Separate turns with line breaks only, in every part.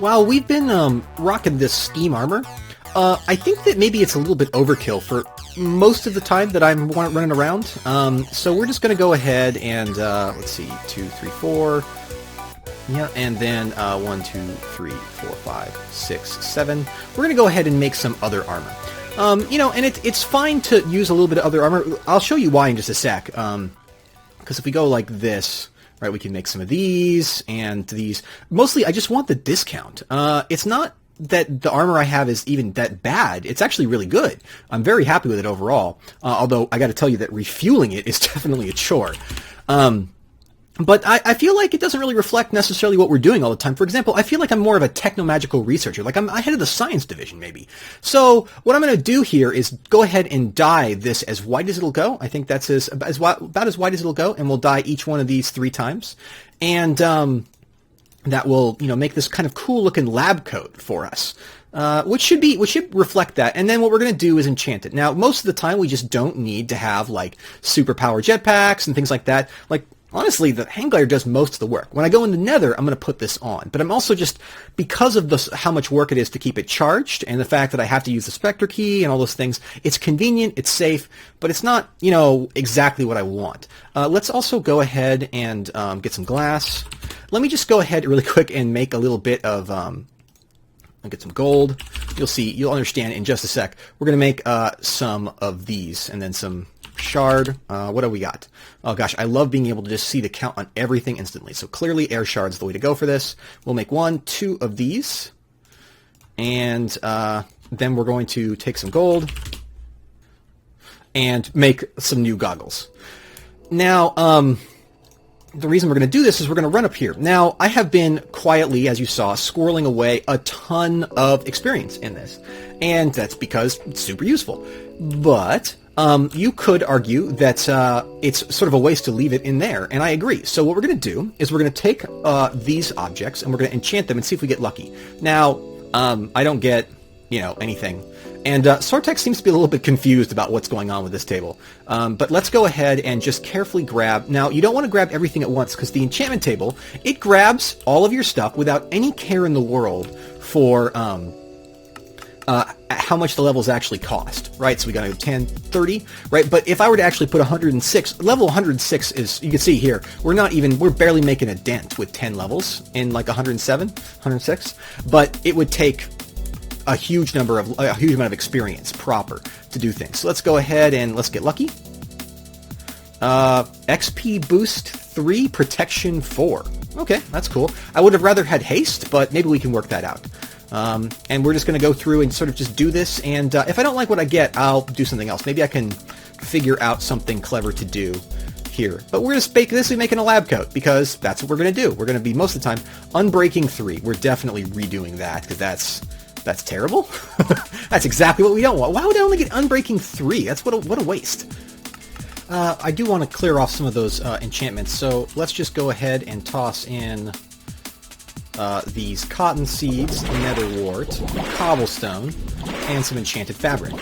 While we've been rocking this steam armor, I think that maybe it's a little bit overkill for most of the time that I'm running around. So we're just going to go ahead and, let's see, 2, 3, 4. Yeah, and then 1, 2, 3, 4, 5, 6, 7. We're going to go ahead and make some other armor. You know, and it's fine to use a little bit of other armor. I'll show you why in just a sec. Because if we go like this, right, we can make some of these and these. Mostly, I just want the discount. It's not that the armor I have is even that bad. It's actually really good. I'm very happy with it overall. Although, I got to tell you that refueling it is definitely a chore. But I feel like it doesn't really reflect necessarily what we're doing all the time. For example, I feel like I'm more of a techno-magical researcher. Like I'm head of the science division, maybe. So what I'm going to do here is go ahead and dye this as white as it'll go. I think that's about as white as it'll go, and we'll dye each one of these 3 times. And that will, you know, make this kind of cool-looking lab coat for us. Which should reflect that. And then what we're going to do is enchant it. Now, most of the time, we just don't need to have, like, superpower jetpacks and things like that. Like, honestly, the hang glider does most of the work. When I go into Nether, I'm going to put this on. But I'm also just, because of how much work it is to keep it charged, and the fact that I have to use the Spectre key and all those things, it's convenient, it's safe, but it's not, you know, exactly what I want. Let's also go ahead and get some glass. Let me just go ahead really quick and make a little bit of... I'll get some gold. You'll understand in just a sec. We're going to make some of these, and then some shard. What do we got? Oh gosh, I love being able to just see the count on everything instantly. So clearly air shard's the way to go for this. We'll make 1, 2 of these. And then we're going to take some gold and make some new goggles. Now, the reason we're going to do this is we're going to run up here. Now, I have been quietly, as you saw, squirreling away a ton of experience in this. And that's because it's super useful. But you could argue that it's sort of a waste to leave it in there, and I agree. So what we're going to do is we're going to take these objects, and we're going to enchant them and see if we get lucky. Now, I don't get, you know, anything. And Sortex seems to be a little bit confused about what's going on with this table. But let's go ahead and just carefully grab... Now, you don't want to grab everything at once, because the enchantment table, it grabs all of your stuff without any care in the world for how much the levels actually cost, right? So we got to go 10, 30, right? But if I were to actually put 106, level 106 is, you can see here, we're barely making a dent with 10 levels in like 107, 106, but it would take a huge amount of experience proper to do things. So let's go ahead and let's get lucky. XP boost 3, protection 4. Okay, that's cool. I would have rather had haste, but maybe we can work that out. And we're just going to go through and sort of just do this, and if I don't like what I get, I'll do something else. Maybe I can figure out something clever to do here. But we're going to basically making a lab coat, because that's what we're going to do. We're going to be, most of the time, unbreaking 3. We're definitely redoing that, because that's terrible. That's exactly what we don't want. Why would I only get unbreaking 3? That's what a waste. I do want to clear off some of those enchantments, so let's just go ahead and toss in these cotton seeds, netherwort, cobblestone, and some enchanted fabric.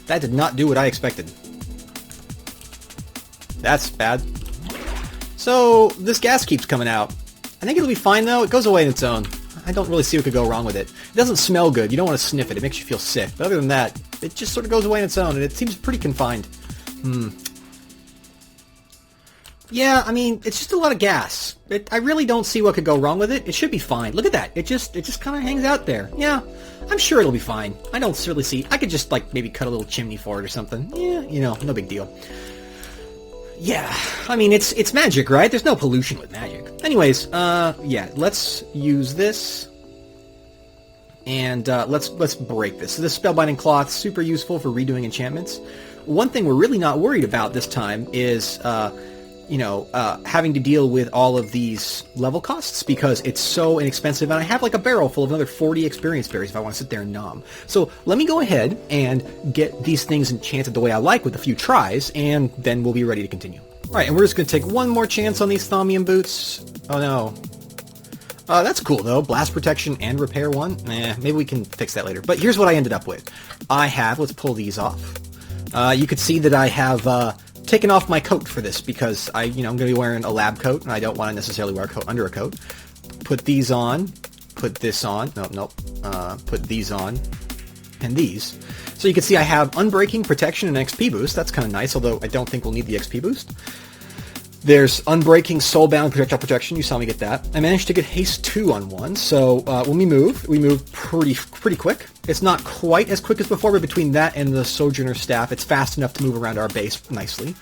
That did not do what I expected. That's bad. So, this gas keeps coming out. I think it'll be fine, though. It goes away on its own. I don't really see what could go wrong with it. It doesn't smell good. You don't want to sniff it. It makes you feel sick. But other than that, it just sort of goes away on its own, and it seems pretty confined. Yeah, I mean, it's just a lot of gas. I really don't see what could go wrong with it. It should be fine. Look at that. It just kind of hangs out there. Yeah, I'm sure it'll be fine. I don't really see... I could just, like, maybe cut a little chimney for it or something. Yeah, you know, no big deal. Yeah, I mean, it's magic, right? There's no pollution with magic. Anyways, yeah, let's use this. And let's break this. So this Spellbinding Cloth, super useful for redoing enchantments. One thing we're really not worried about this time is, having to deal with all of these level costs, because it's so inexpensive, and I have like a barrel full of another 40 experience berries if I want to sit there and nom. So let me go ahead and get these things enchanted the way I like with a few tries, and then we'll be ready to continue. Alright, and we're just going to take one more chance on these Thaumium boots. Oh no. That's cool though, blast protection and repair 1. Maybe we can fix that later. But here's what I ended up with. Let's pull these off. You could see that I have taken off my coat for this because I'm going to be wearing a lab coat, and I don't want to necessarily wear a coat under a coat. Put these on. Put this on. Nope. Put these on. And these. So you can see I have Unbreaking, Protection, and XP Boost. That's kind of nice, although I don't think we'll need the XP Boost. There's Unbreaking, Soulbound, Projectile Protection. You saw me get that. I managed to get Haste 2 on one, so when we move pretty quick. It's not quite as quick as before, but between that and the Sojourner Staff, it's fast enough to move around our base nicely.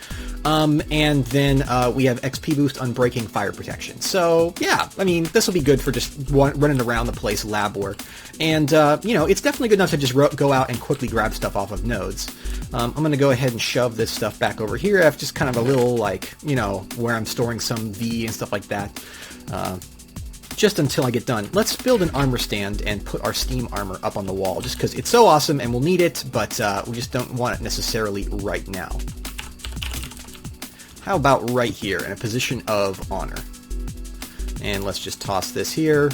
And then we have XP Boost, Unbreaking, Fire Protection. So, yeah, I mean, this will be good for just running around the place, lab work. And, it's definitely good enough to just go out and quickly grab stuff off of nodes. I'm going to go ahead and shove this stuff back over here. I have just kind of a little, where I'm storing some V and stuff like that. Just until I get done. Let's build an armor stand and put our steam armor up on the wall, just because it's so awesome and we'll need it, but we just don't want it necessarily right now. How about right here in a position of honor? And let's just toss this here.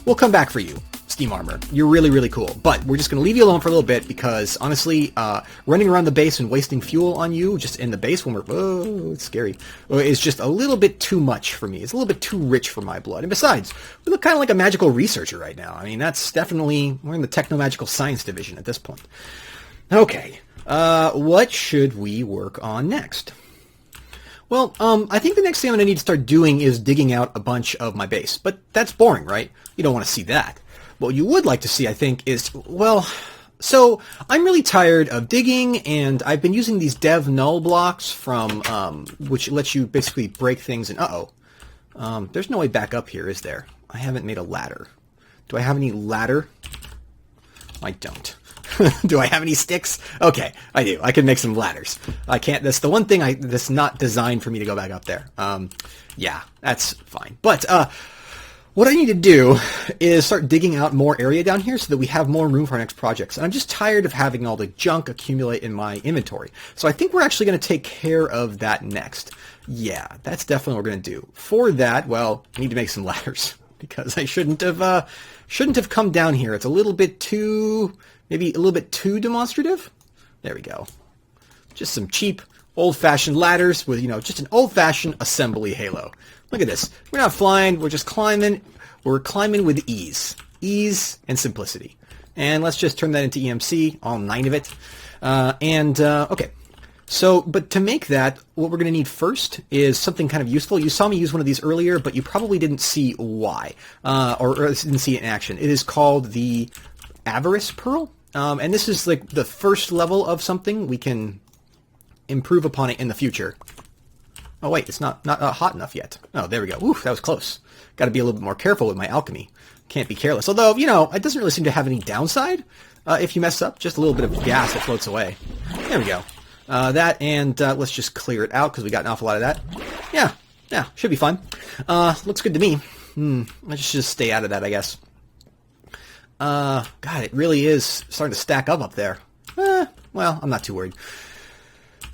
We'll come back for you, steam armor. You're really, really cool. But we're just going to leave you alone for a little bit because, honestly, running around the base and wasting fuel on you just in the base when it's scary, is just a little bit too much for me. It's a little bit too rich for my blood. And besides, we look kind of like a magical researcher right now. I mean, that's definitely, we're in the techno-magical science division at this point. Okay, what should we work on next? Well, I think the next thing I'm going to need to start doing is digging out a bunch of my base. But that's boring, right? You don't want to see that. What you would like to see, I think, is, well, so I'm really tired of digging, and I've been using these dev null blocks from, which lets you basically break things, and there's no way back up here, is there? I haven't made a ladder. Do I have any ladder? I don't. Do I have any sticks? Okay, I do. I can make some ladders. I can't, that's the one thing that's not designed for me to go back up there. Yeah, that's fine. But, what I need to do is start digging out more area down here so that we have more room for our next projects. And I'm just tired of having all the junk accumulate in my inventory. So I think we're actually going to take care of that next. Yeah, that's definitely what we're going to do. For that, well, I need to make some ladders because I shouldn't have come down here. It's a little bit too, maybe a little bit too demonstrative. There we go. Just some cheap, old-fashioned ladders with, just an old-fashioned assembly halo. Look at this. We're not flying. We're just climbing. We're climbing with ease. Ease and simplicity. And let's just turn that into EMC, all 9 of it. Okay. So, but to make that, what we're going to need first is something kind of useful. You saw me use one of these earlier, but you probably didn't see why, or didn't see it in action. It is called the Avarice Pearl. And this is like the first level of something. We can improve upon it in the future. Oh wait, it's not hot enough yet. Oh, there we go. Oof, that was close. Got to be a little bit more careful with my alchemy. Can't be careless. Although, it doesn't really seem to have any downside if you mess up. Just a little bit of gas that floats away. There we go. That, and let's just clear it out because we got an awful lot of that. Yeah, should be fine. Looks good to me. Let's just stay out of that, I guess. God, it really is starting to stack up there. Well, I'm not too worried.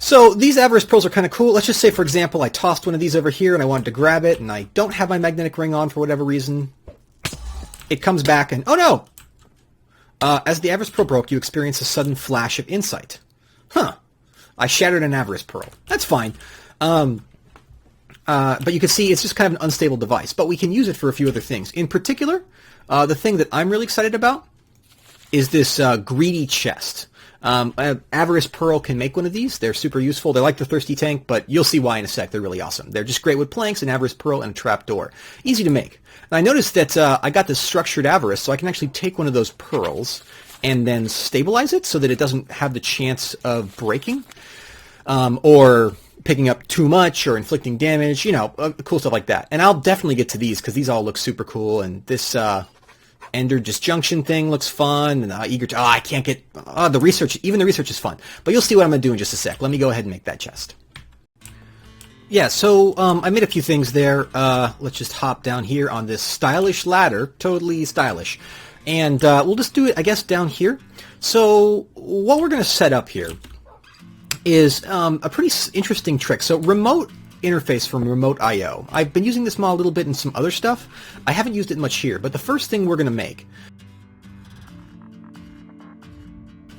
So these Avarice Pearls are kind of cool. Let's just say, for example, I tossed one of these over here and I wanted to grab it, and I don't have my magnetic ring on for whatever reason. It comes back and, oh no! As the Avarice Pearl broke, you experience a sudden flash of insight. Huh. I shattered an Avarice Pearl. That's fine. But you can see it's just kind of an unstable device. But we can use it for a few other things. In particular, the thing that I'm really excited about is this greedy chest. Avarice Pearl can make one of these. They're super useful. They're like the Thirsty Tank, but you'll see why in a sec. They're really awesome. They're just great with planks, an Avarice Pearl, and a trapdoor. Easy to make. And I noticed that I got this structured Avarice, so I can actually take one of those pearls and then stabilize it so that it doesn't have the chance of breaking or picking up too much or inflicting damage, cool stuff like that. And I'll definitely get to these because these all look super cool, and this Ender Disjunction thing looks fun, and I can't get, the research, even the research is fun. But you'll see what I'm going to do in just a sec. Let me go ahead and make that chest. Yeah, so I made a few things there. Let's just hop down here on this stylish ladder, totally stylish. And we'll just do it, I guess, down here. So what we're going to set up here is a pretty interesting trick. So remote interface from Remote I/O. I've been using this model a little bit in some other stuff. I haven't used it much here, but the first thing we're going to make...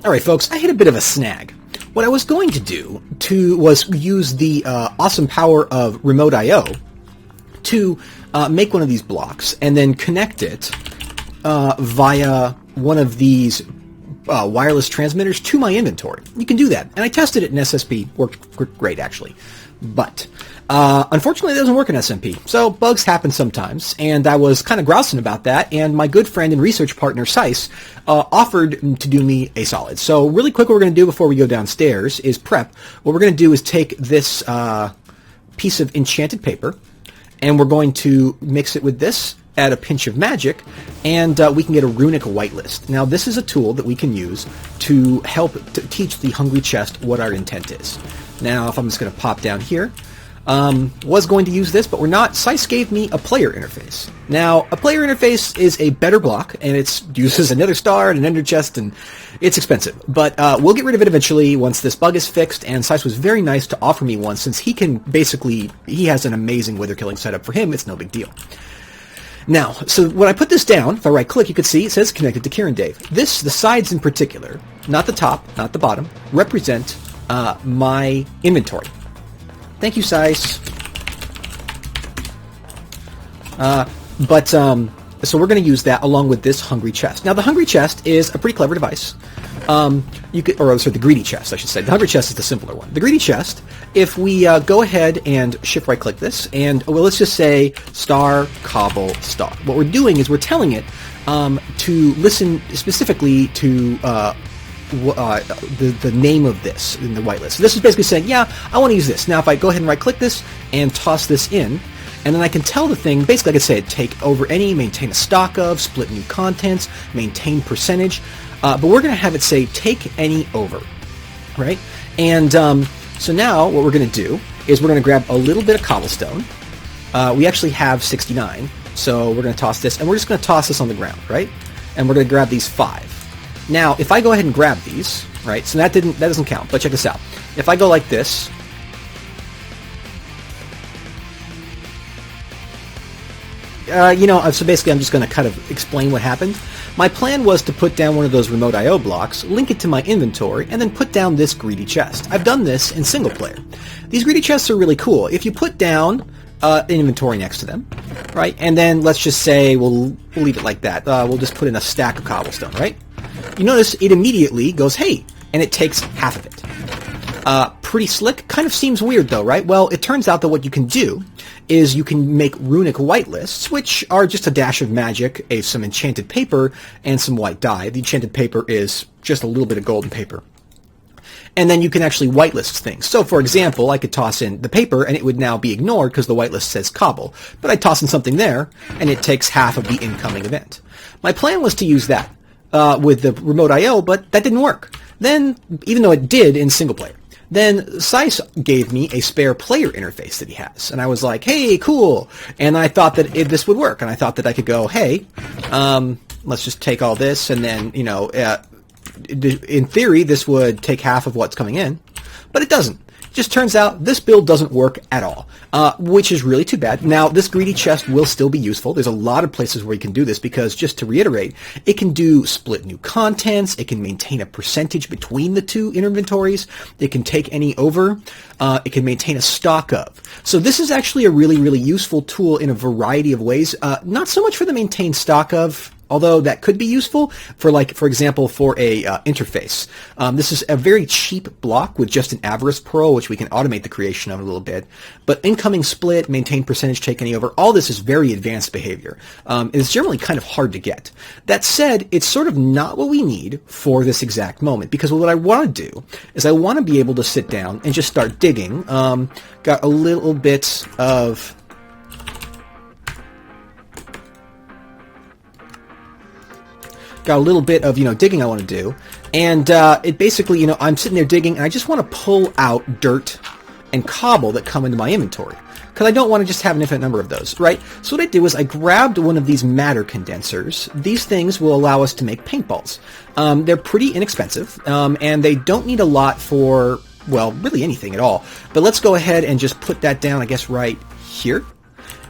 Alright folks, I hit a bit of a snag. What I was going to do was use the awesome power of remote I/O to make one of these blocks and then connect it via one of these wireless transmitters to my inventory. You can do that. And I tested it in SSP. Worked great, actually. But unfortunately, it doesn't work in SMP. So bugs happen sometimes. And I was kind of grousing about that. And my good friend and research partner, Sice, offered to do me a solid. So really quick, what we're going to do before we go downstairs is prep. What we're going to do is take this piece of enchanted paper, and we're going to mix it with this, add a pinch of magic, and we can get a runic whitelist. Now, this is a tool that we can use to help to teach the hungry chest what our intent is. Now, if I'm just going to pop down here, was going to use this, but we're not. Sice gave me a player interface. Now, a player interface is a better block, and it uses another star and an ender chest, and it's expensive. But we'll get rid of it eventually once this bug is fixed, and Sice was very nice to offer me one, since he has an amazing wither killing setup for him. It's no big deal. Now, so when I put this down, if I right-click, you can see it says connected to KirinDave. The sides in particular, not the top, not the bottom, represent my inventory. Thank you, Sice. So we're going to use that along with this hungry chest. Now, the hungry chest is a pretty clever device. The greedy chest, I should say. The hungry chest is the simpler one. The greedy chest, if we go ahead and shift right-click this, and let's just say star, cobble, star. What we're doing is we're telling it to listen specifically to the name of this in the whitelist. So this is basically saying, yeah, I want to use this. Now, if I go ahead and right-click this and toss this in, and then I can tell the thing, basically I could say take over any, maintain a stock of, split new contents, maintain percentage, but we're going to have it say take any over, right? And so now what we're going to do is we're going to grab a little bit of cobblestone. We actually have 69, so we're going to toss this, and we're just going to toss this on the ground, right? And we're going to grab these 5. Now, if I go ahead and grab these, right, so that doesn't count, but check this out. If I go like this, so basically I'm just going to kind of explain what happened. My plan was to put down one of those remote I/O blocks, link it to my inventory, and then put down this greedy chest. I've done this in single player. These greedy chests are really cool. If you put down an inventory next to them, right, and then let's just say we'll leave it like that. We'll just put in a stack of cobblestone, right? You notice it immediately goes, hey, and it takes half of it. Pretty slick. Kind of seems weird, though, right? Well, it turns out that what you can do is you can make runic whitelists, which are just a dash of magic, some enchanted paper, and some white dye. The enchanted paper is just a little bit of golden paper. And then you can actually whitelist things. So, for example, I could toss in the paper, and it would now be ignored because the whitelist says cobble. But I toss in something there, and it takes half of the incoming event. My plan was to use that with the remote I/O, but that didn't work. Then, even though it did in single player, then Sice gave me a spare player interface that he has. And I was like, hey, cool. And I thought that this would work. And I thought that I could go, hey, let's just take all this. And then, in theory, this would take half of what's coming in. But it doesn't. It just turns out this build doesn't work at all, which is really too bad. Now, this greedy chest will still be useful. There's a lot of places where you can do this because, just to reiterate, it can do split new contents. It can maintain a percentage between the two inventories. It can take any over. It can maintain a stock of. So this is actually a really, really useful tool in a variety of ways. Not so much for the maintain stock of, although that could be useful for example, for a interface. This is a very cheap block with just an avarice pearl, which we can automate the creation of a little bit. But incoming split, maintain percentage, take any over, all this is very advanced behavior. It's generally kind of hard to get. That said, it's sort of not what we need for this exact moment, because what I want to do is I want to be able to sit down and just start digging. Got a little bit of... digging I want to do. And it basically, I'm sitting there digging, and I just want to pull out dirt and cobble that come into my inventory, because I don't want to just have an infinite number of those, right? So what I did was I grabbed one of these matter condensers. These things will allow us to make paintballs. They're pretty inexpensive, and they don't need a lot for, well, really anything at all. But let's go ahead and just put that down, I guess, right here.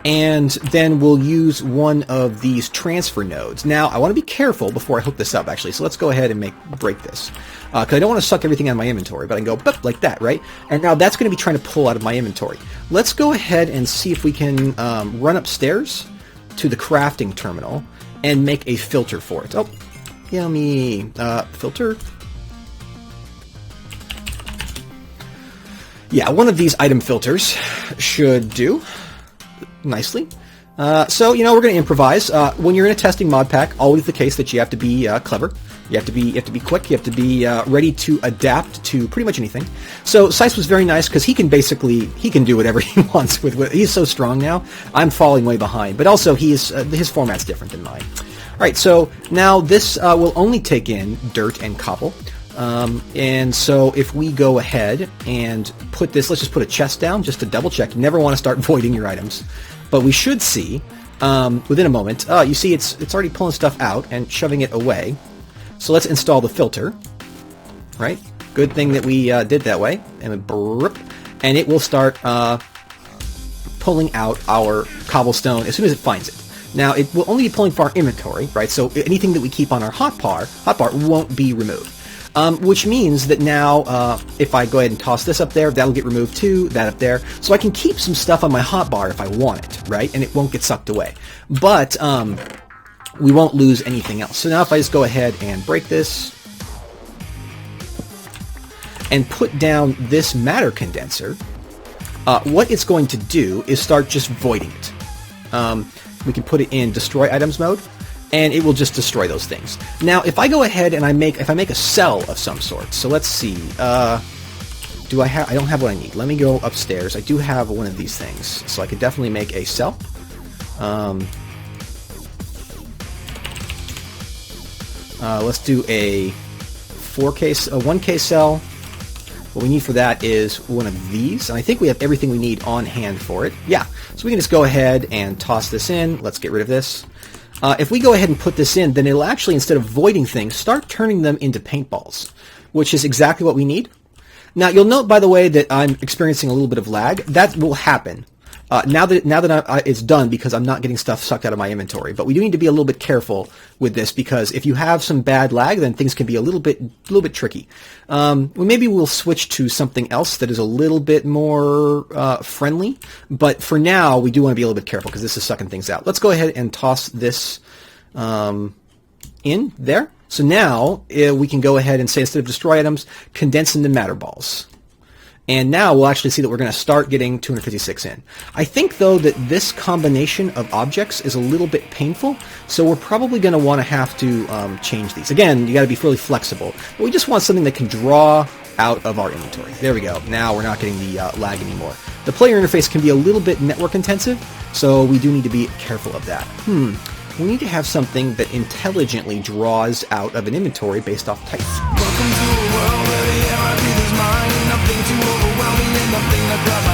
and then we'll use one of these transfer nodes. Now, I want to be careful before I hook this up, actually, so let's go ahead and break this. Because I don't want to suck everything out of my inventory, but I can go boop, like that, right? And now that's going to be trying to pull out of my inventory. Let's go ahead and see if we can run upstairs to the crafting terminal and make a filter for it. Oh, yummy. Filter. Yeah, one of these item filters should do nicely. So, we're going to improvise. When you're in a testing mod pack, always the case that you have to be clever. You have to be quick. You have to be ready to adapt to pretty much anything. So Seiss was very nice because he can do whatever he wants with. He's so strong now. I'm falling way behind, but also his format's different than mine. All right, so now this will only take in dirt and cobble. And so if we go ahead and put this, let's just put a chest down just to double check. You never want to start voiding your items, but we should see within a moment. You see it's already pulling stuff out and shoving it away. So let's install the filter, right? Good thing that we did that way, and it will start pulling out our cobblestone as soon as it finds it. Now, it will only be pulling for our inventory, right? So anything that we keep on our hotbar won't be removed. Which means that now, if I go ahead and toss this up there, that'll get removed too, that up there. So I can keep some stuff on my hotbar if I want it, right? And it won't get sucked away. But we won't lose anything else. So now if I just go ahead and break this and put down this matter condenser, what it's going to do is start just voiding it. We can put it in destroy items mode, and it will just destroy those things. Now, if I go ahead and if I make a cell of some sort, so let's see, I don't have what I need. Let me go upstairs. I do have one of these things, so I could definitely make a cell. Let's do a 1K cell. What we need for that is one of these, and I think we have everything we need on hand for it. Yeah, so we can just go ahead and toss this in. Let's get rid of this. If we go ahead and put this in, then it'll actually, instead of voiding things, start turning them into paintballs, which is exactly what we need. Now, you'll note, by the way, that I'm experiencing a little bit of lag. That will happen now that it's done, because I'm not getting stuff sucked out of my inventory. But we do need to be a little bit careful with this, because if you have some bad lag, then things can be a little bit tricky. Maybe we'll switch to something else that is a little bit more friendly. But for now, we do want to be a little bit careful, because this is sucking things out. Let's go ahead and toss this in there. So now we can go ahead and say, instead of destroy items, condense into matter balls. And now we'll actually see that we're going to start getting 256 in. I think, though, that this combination of objects is a little bit painful, so we're probably going to want to have to change these. Again, you got to be fairly flexible. But we just want something that can draw out of our inventory. There we go. Now we're not getting the lag anymore. The player interface can be a little bit network intensive, so we do need to be careful of that. We need to have something that intelligently draws out of an inventory based off type.
Welcome to a world where the MIP is mine. Nothing too overwhelming and nothing to grab my